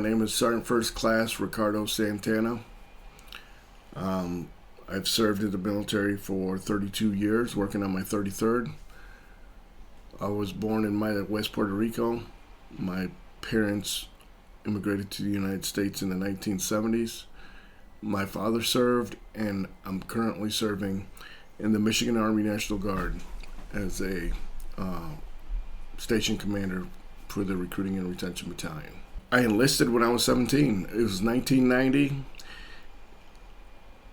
name is Sergeant First Class Ricardo Santana. I've served in the military for 32 years, working on my 33rd. I was born in West Puerto Rico. My parents immigrated to the United States in the 1970s. My father served, and I'm currently serving in the Michigan Army National Guard as a station commander for the Recruiting and Retention Battalion. I enlisted when I was 17. It was 1990,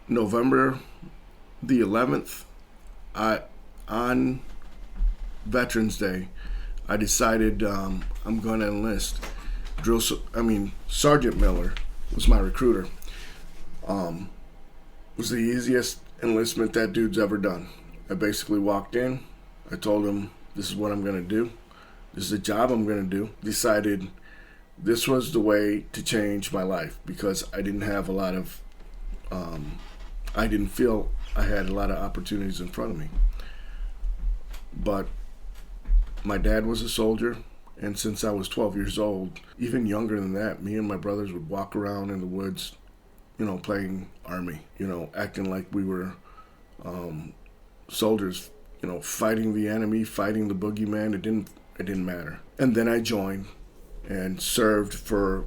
November the 11th. On Veterans Day, I decided I'm going to enlist. Sergeant Miller was my recruiter. It was the easiest enlistment that dude's ever done. I basically walked in. I told him, this is what I'm going to do. This is the job I'm going to do. Decided this was the way to change my life because I didn't have a lot of, I didn't feel I had a lot of opportunities in front of me. But my dad was a soldier, and since I was 12 years old, even younger than that, me and my brothers would walk around in the woods, playing army, acting like we were soldiers, fighting the enemy, fighting the boogeyman. It didn't matter. And then I joined and served for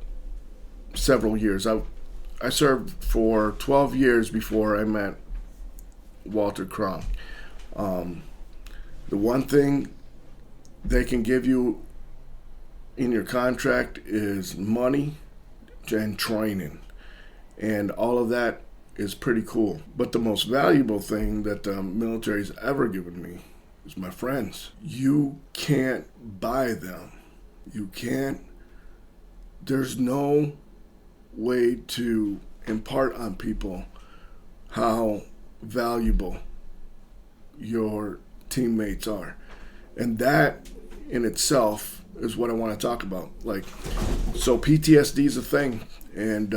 several years. I served for 12 years before I met Walter Cronk. The one thing they can give you in your contract is money and training. And all of that is pretty cool. But the most valuable thing that the military's ever given me is my friends. You can't buy them. You can't. There's no way to impart on people how valuable your teammates are. And that in itself is what I want to talk about. So PTSD is a thing, and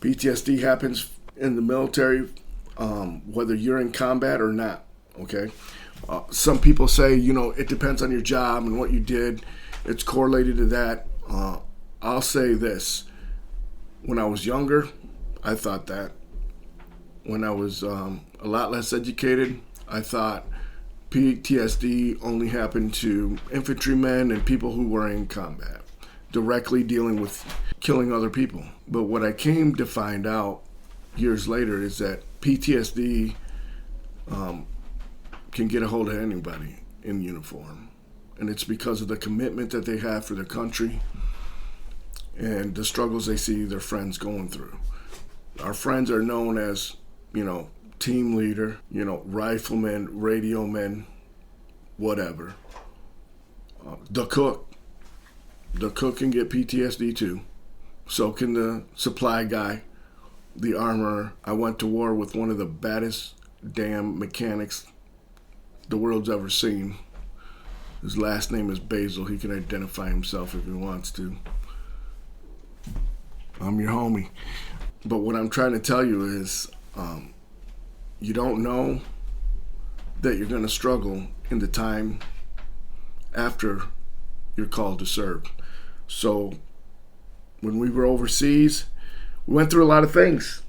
PTSD happens in the military, whether you're in combat or not, okay? Some people say, it depends on your job and what you did. It's correlated to that. I'll say this. When I was younger, I thought that. When I was a lot less educated, I thought PTSD only happened to infantrymen and people who were in combat, directly dealing with killing other people. But what I came to find out years later is that PTSD can get a hold of anybody in uniform. And it's because of the commitment that they have for their country and the struggles they see their friends going through. Our friends are known as, team leader, rifleman, radio men, whatever. The cook can get PTSD too. So can the supply guy, the armorer. I went to war with one of the baddest damn mechanics the world's ever seen. His last name is Basil. He can identify himself if he wants to. I'm your homie. But what I'm trying to tell you is, you don't know that you're going to struggle in the time after you're called to serve. So when we were overseas, we went through a lot of things.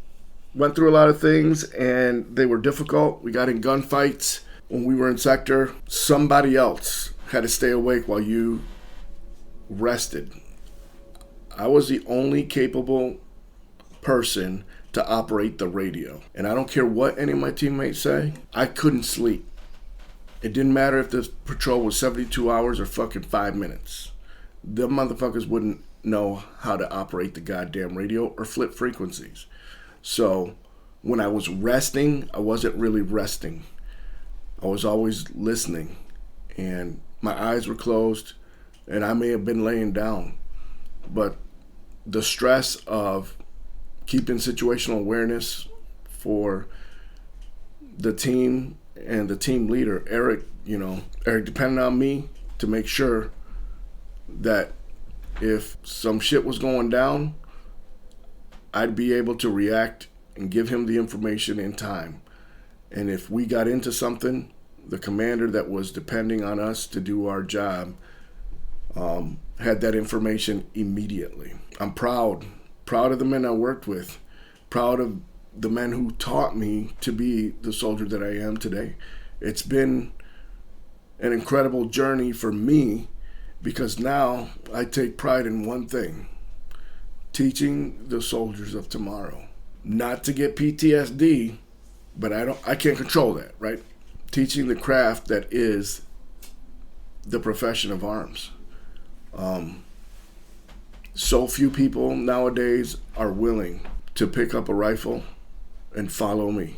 And they were difficult. We got in gunfights. When we were in sector, somebody else had to stay awake while you rested. I was the only capable person to operate the radio. And I don't care what any of my teammates say, I couldn't sleep. It didn't matter if the patrol was 72 hours or fucking 5 minutes. The motherfuckers wouldn't know how to operate the goddamn radio or flip frequencies. So when I was resting, I wasn't really resting. I was always listening, and my eyes were closed, and I may have been laying down. But the stress of keeping situational awareness for the team and the team leader, Eric depended on me to make sure that if some shit was going down, I'd be able to react and give him the information in time. And if we got into something, the commander that was depending on us to do our job had that information immediately. I'm proud of the men I worked with, proud of the men who taught me to be the soldier that I am today. It's been an incredible journey for me because now I take pride in one thing: teaching the soldiers of tomorrow. Not to get PTSD, but I can't control that, right? Teaching the craft that is the profession of arms. So few people nowadays are willing to pick up a rifle and follow me.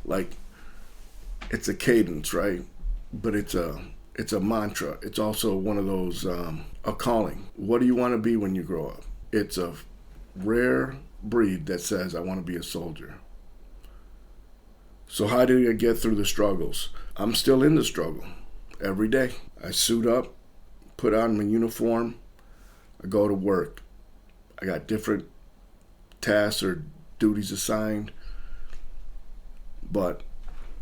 Like, it's a cadence, right? But it's a mantra. It's also one of those, a calling. What do you want to be when you grow up? It's a rare breed that says, I want to be a soldier. So how do you get through the struggles? I'm still in the struggle every day. I suit up, put on my uniform, I go to work. I got different tasks or duties assigned. But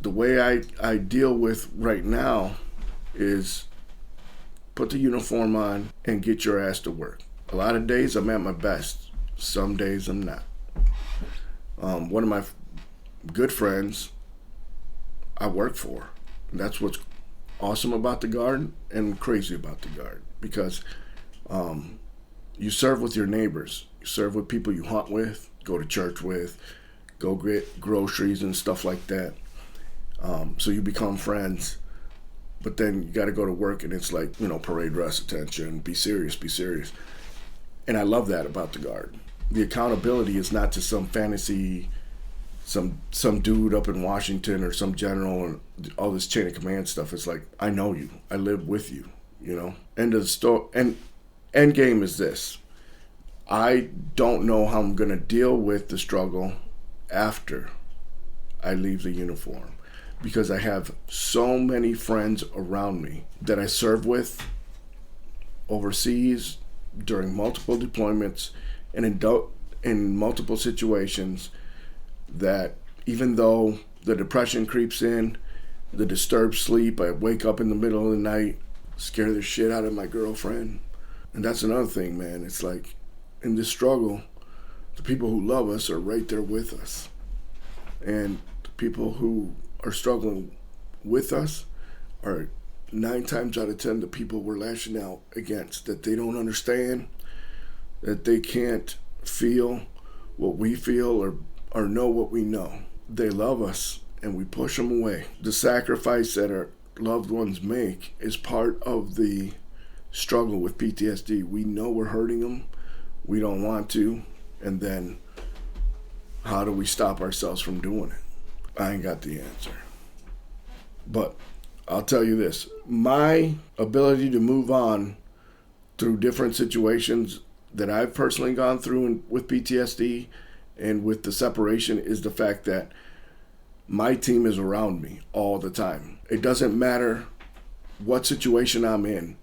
the way I deal with right now is put the uniform on and get your ass to work. A lot of days I'm at my best. Some days I'm not. One of my good friends I work for. And that's what's awesome about the Guard and crazy about the Guard. Because you serve with your neighbors. You serve with people you hunt with, go to church with, go get groceries and stuff like that. So you become friends. But then you got to go to work and it's like, parade dress, attention, be serious, be serious. And I love that about the Guard. The accountability is not to some fantasy, some dude up in Washington or some general and all this chain of command stuff. It's like, I know you. I live with you, End of the story. And end game is this. I don't know how I'm going to deal with the struggle after I leave the uniform, because I have so many friends around me that I serve with overseas during multiple deployments and in multiple situations, that even though the depression creeps in, the disturbed sleep, I wake up in the middle of the night, scare the shit out of my girlfriend. And that's another thing, man. It's like, in this struggle, the people who love us are right there with us. And the people who are struggling with us are 9 times out of 10 the people we're lashing out against, that they don't understand, that they can't feel what we feel or know what we know. They love us and we push them away. The sacrifice that our loved ones make is part of the struggle with PTSD. We know we're hurting them. We don't want to. And then how do we stop ourselves from doing it? I ain't got the answer. But I'll tell you this. My ability to move on through different situations that I've personally gone through with PTSD and with the separation is the fact that my team is around me all the time. It doesn't matter what situation I'm in.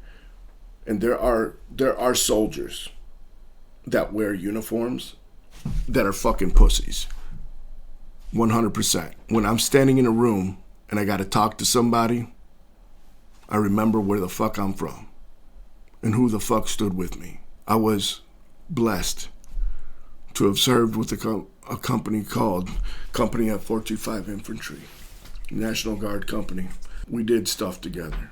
And there are soldiers that wear uniforms that are fucking pussies. 100%. When I'm standing in a room and I got to talk to somebody, I remember where the fuck I'm from and who the fuck stood with me. I was blessed to have served with a company called Company F 425 Infantry, National Guard Company. We did stuff together,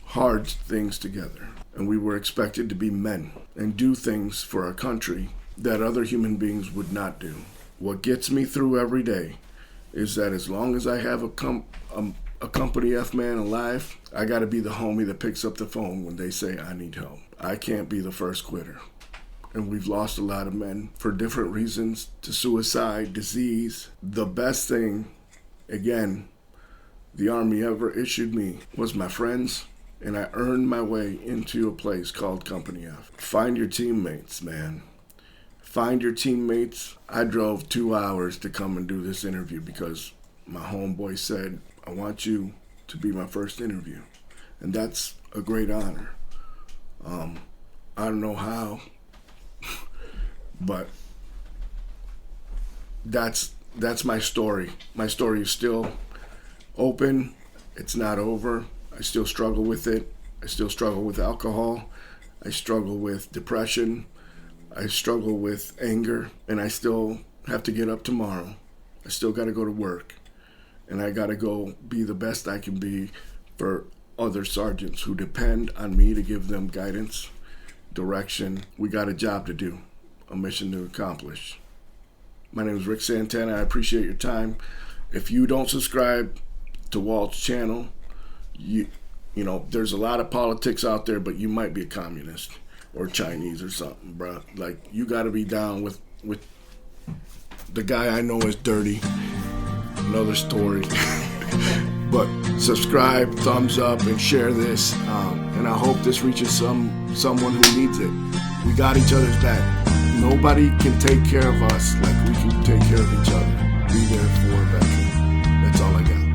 hard things together, and we were expected to be men and do things for our country that other human beings would not do. What gets me through every day is that as long as I have a Company F man alive, I gotta be the homie that picks up the phone when they say I need help. I can't be the first quitter. And we've lost a lot of men for different reasons, to suicide, disease. The best thing, again, the Army ever issued me was my friends, and I earned my way into a place called Company F. Find your teammates, man. Find your teammates. I drove 2 hours to come and do this interview because my homeboy said, I want you to be my first interview. And that's a great honor. I don't know how, but that's my story. My story is still open. It's not over. I still struggle with it. I still struggle with alcohol. I struggle with depression. I struggle with anger. And I still have to get up tomorrow. I still got to go to work. And I got to go be the best I can be for other sergeants who depend on me to give them guidance, direction. We got a job to do, a mission to accomplish. My name is Rick Santana. I appreciate your time. If you don't subscribe to Walt's channel, you know, there's a lot of politics out there, but you might be a communist or Chinese or something, bro. Like, you got to be down with the guy I know is dirty. Another story. But subscribe, thumbs up, and share this. And I hope this reaches someone who needs it. We got each other's back. Nobody can take care of us like we can take care of each other. Be there for a veteran. That's all I got.